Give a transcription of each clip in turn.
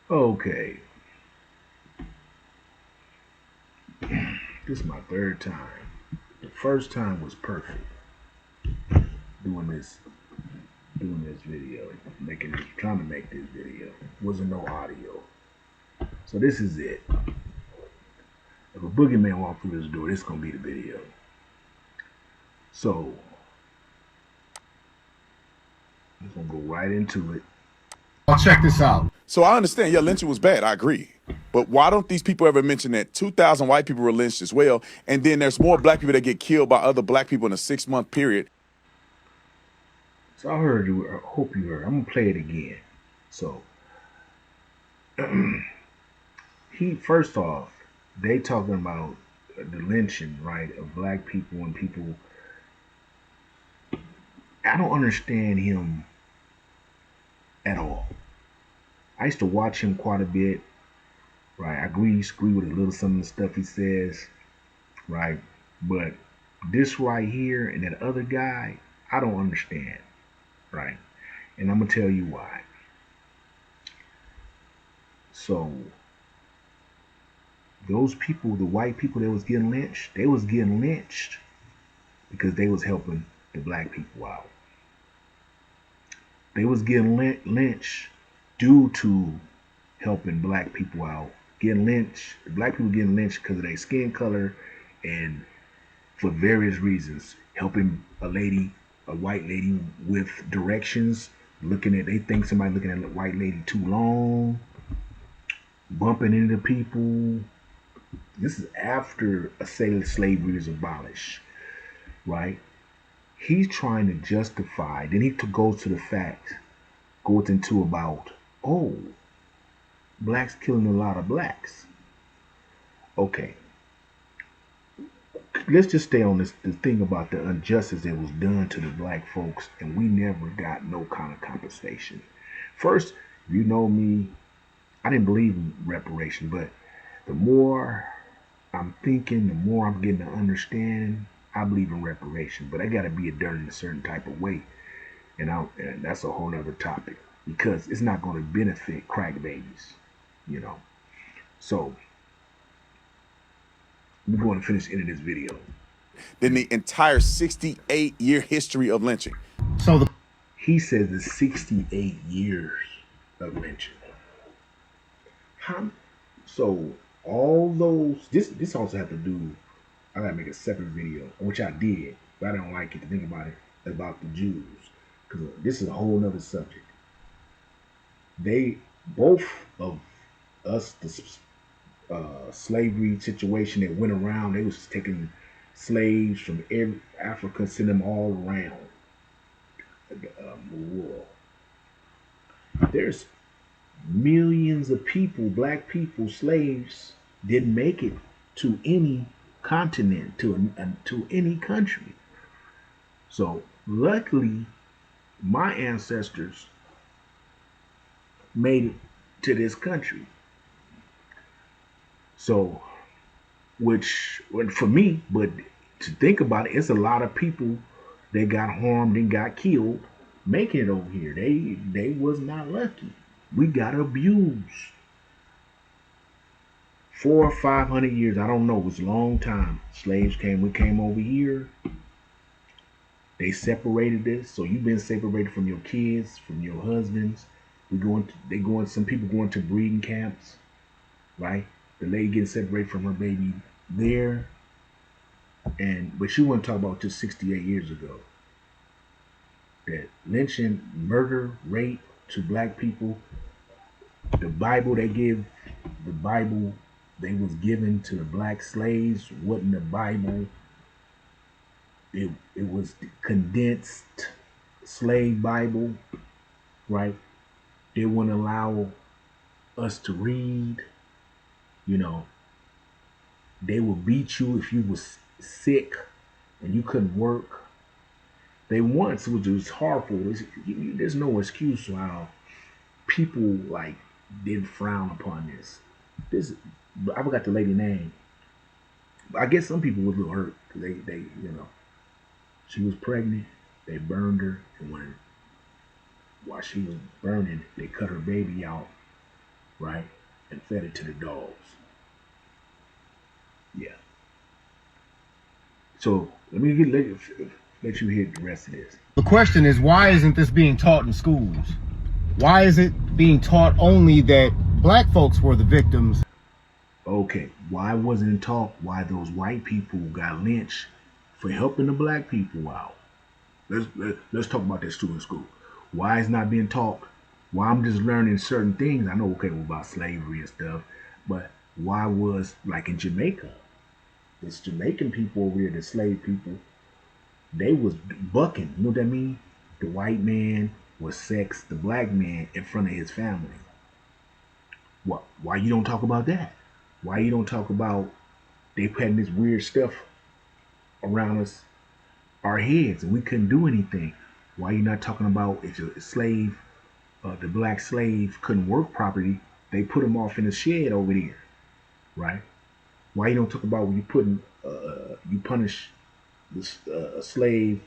Okay, this is my third time. The first time was perfect doing this doing this video, trying to make this video. Wasn't no audio. So this is it. If a boogeyman walk through this door, this is gonna be the video. So I'm gonna go right into it. I'll check this out. So I understand, yeah, lynching was bad. I agree. But why don't these people ever mention that 2,000 white people were lynched as well? And then there's more black people that get killed by other black people in a 6-month period. So I heard you. I hope you heard. I'm gonna play it again. So he first off, they talking about the lynching, right, of black people and people. I don't understand him at all. I used to watch him quite a bit, right? I agree with a little some of the stuff he says, right? But this right here and that other guy, I don't understand, right? And I'm gonna tell you why. So those people, the white people that was getting lynched, they was getting lynched because they was helping the black people out. They was getting lynched due to helping black people out. Getting lynched, black people getting lynched because of their skin color and for various reasons. Helping a white lady with directions, they think somebody looking at a white lady too long, bumping into people. This is after a slavery is abolished, right? He's trying to justify. Then he goes to the fact, goes into about, oh, blacks killing a lot of blacks. Okay, let's just stay on this the thing about the injustice that was done to the black folks, and we never got no kind of compensation. First, you know me, I didn't believe in reparation, but the more I'm thinking, the more I'm getting to understand. I believe in reparation, but I got to be done in a certain type of way, and that's a whole other topic because it's not going to benefit crack babies, you know. So we're going to finish ending this video. Than the entire 68-year history of lynching. So the He says it's 68 years of lynching. How? So all those. This also have to do. I gotta make a separate video, which I did, but I don't like it to think about it about the Jews because this is a whole other subject. They both of us the slavery situation that went around. They was taking slaves from every Africa, send them all around the world. There's millions of people, black people, slaves, didn't make it to any continent, to any country. So luckily, my ancestors made it to this country. So, which for me, but to think about it, it's a lot of people that got harmed and got killed making it over here. They was not lucky. We got abused. 400 or 500 years, I don't know. It was a long time. Slaves came. We came over here. They separated us. So you've been separated from your kids, from your husbands. We going. They going. Some people going to breeding camps, right? The lady getting separated from her baby there, but she want to talk about just 68 years ago. That lynching, murder, rape to black people. The Bible they give, the Bible they was given to the black slaves wasn't the Bible. It was the condensed slave Bible, right? They wouldn't allow us to read. You know, they would beat you if you was sick and you couldn't work. They once, which was horrible. There's no excuse how people like did frown upon this. This I forgot the lady name. I guess some people was a little hurt because she was pregnant. They burned her, and while she was burning, they cut her baby out right? And fed it to the dogs. Yeah. So let you hear the rest of this. The question is, why isn't this being taught in schools? Why is it being taught only that black folks were the victims? Okay, why wasn't it taught why those white people got lynched for helping the black people out? Let's talk about this too in school. Why it's not being taught? Why I'm just learning certain things? I know okay about slavery and stuff, but why was like in Jamaica, this Jamaican people over here, the slave people, they was bucking. You know what I mean? The white man was sex the black man in front of his family. What? Why you don't talk about that? Why you don't talk about they putting this weird stuff around us, our heads, and we couldn't do anything? Why you not talking about if a slave, the black slave couldn't work properly, they put him off in a shed over there, right? Why you don't talk about when you putting, you punish this, a slave,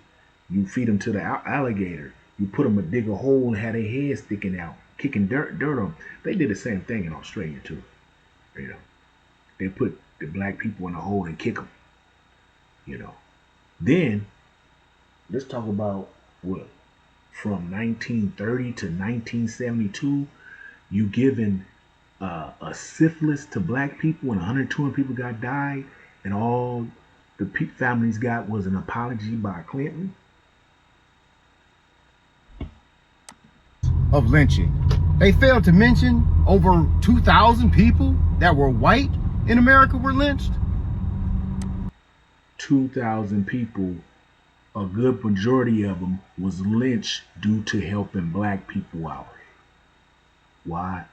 you feed them to the alligator, you put them to dig a hole and have their head sticking out, kicking dirt on them. They did the same thing in Australia too. You know, they put the black people in a hole and kick them. You know, then let's talk about what from 1930 to 1972, you giving a syphilis to black people and 120 people got died, and all the families got was an apology by Clinton. Of lynching. They failed to mention over 2,000 people that were white in America were lynched. 2,000 people, a good majority of them was lynched due to helping black people out. Why?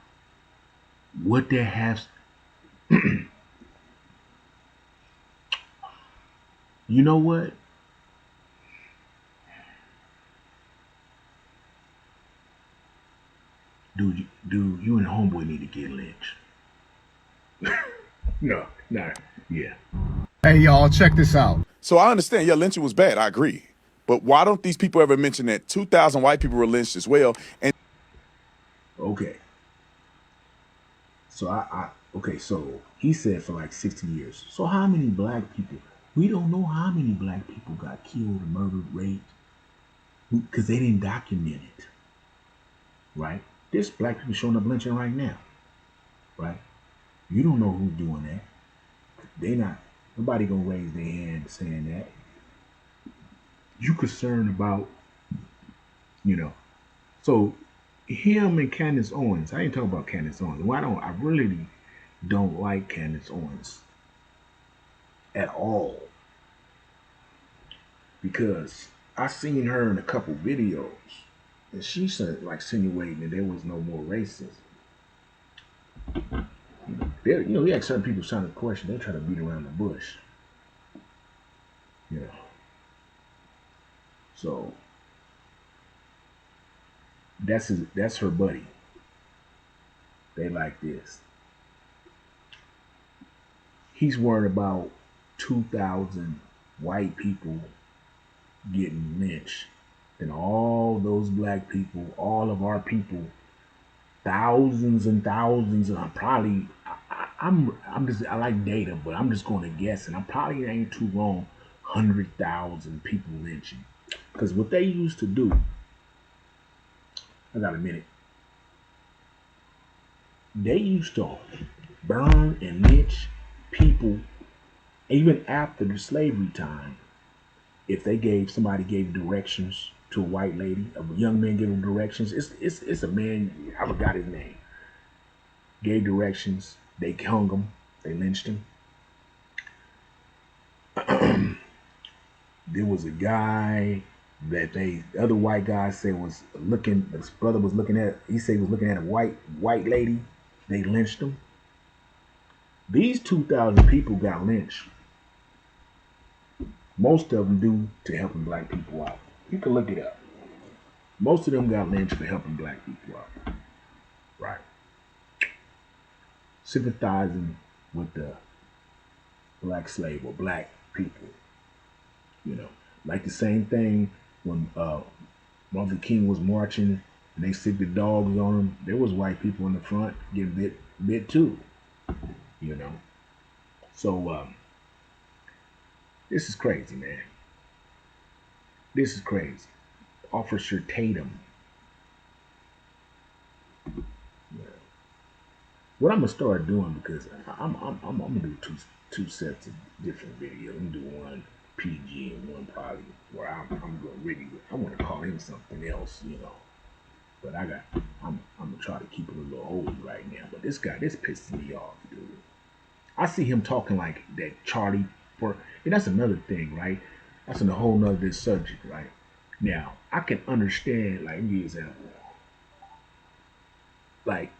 What that has, you know what? Dude, you and homeboy need to get lynched. No, yeah. Hey, y'all, check this out. So I understand, yeah, lynching was bad. I agree. But why don't these people ever mention that 2,000 white people were lynched as well? And Okay. Okay, so he said for like 60 years. So how many black people? We don't know how many black people got killed, murdered, raped, because they didn't document it, right? There's black people showing up lynching right now, right? You don't know who's doing that. They not. Nobody gonna raise their hand saying that. You concerned about, you know. So him and Candace Owens. I ain't talking about Candace Owens. Why don't I really don't like Candace Owens at all, because I seen her in a couple videos and she said like insinuating that there was no more racism. You have certain people trying to question, they try to beat around the bush. You know. So that's her buddy. They like this. He's worried about 2,000 white people getting lynched. And all those black people, all of our people, thousands and thousands, and I'm probably, I like data, but I'm just going to guess, and I probably ain't too wrong, 100,000 people lynching. Because what they used to do, I got a minute, they used to burn and lynch people even after the slavery time. If they somebody gave directions to a white lady, a young man gave him directions. It's a man, I forgot his name. Gave directions, they hung him, they lynched him. There was a guy that the other white guy said was looking, his brother was looking at, he said he was looking at a white lady, they lynched him. These 2,000 people got lynched. Most of them due to helping black people out. You can look it up. Most of them got lynched for helping black people out. Right. Sympathizing with the black slave or black people. You know, like the same thing when Martin Luther King was marching and they sick the dogs on them. There was white people in the front getting bit too, you know. So this is crazy, man. This is crazy. Officer Tatum. Yeah. What I'm gonna start doing, because I'm gonna do two sets of different videos. I'm gonna do one PG and one probably where I'm gonna really, I want to call him something else, you know. But I'm gonna try to keep it a little old right now. But this guy, this pisses me off, dude. I see him talking like that Charlie and that's another thing, right? That's a whole nother subject, right? Now, I can understand, like, give you an example. Like,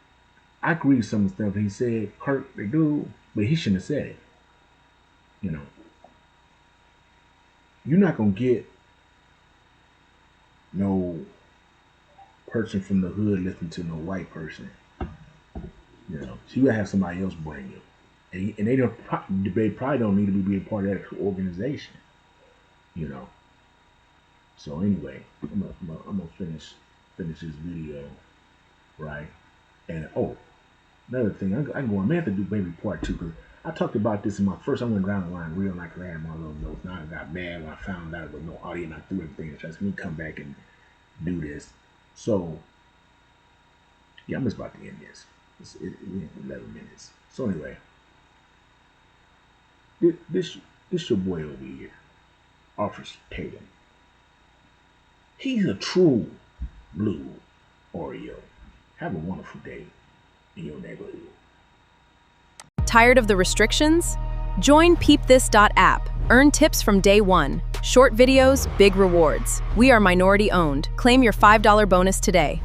I agree with some of the stuff he said hurt the dude, but he shouldn't have said it. You know, you're not gonna get no person from the hood listening to no white person. You know, so you gotta have somebody else bring you, and they probably don't need to be a part of that organization. You know. So anyway, I'm gonna finish this video, right? And another thing, I may have to do maybe part 2, because I talked about this in my first. I went down the line real nice, I had my little notes. Now I got mad when I found out there was no audio, and I threw everything in the trash. Let me come back and do this. So yeah, I'm just about to end this. We're in 11 minutes. So anyway, this your boy over here, Officer Tatum. He's a true blue Oreo. Have a wonderful day in your neighborhood. Tired of the restrictions? Join peepthis.app. Earn tips from day one. Short videos, big rewards. We are minority owned. Claim your $5 bonus today.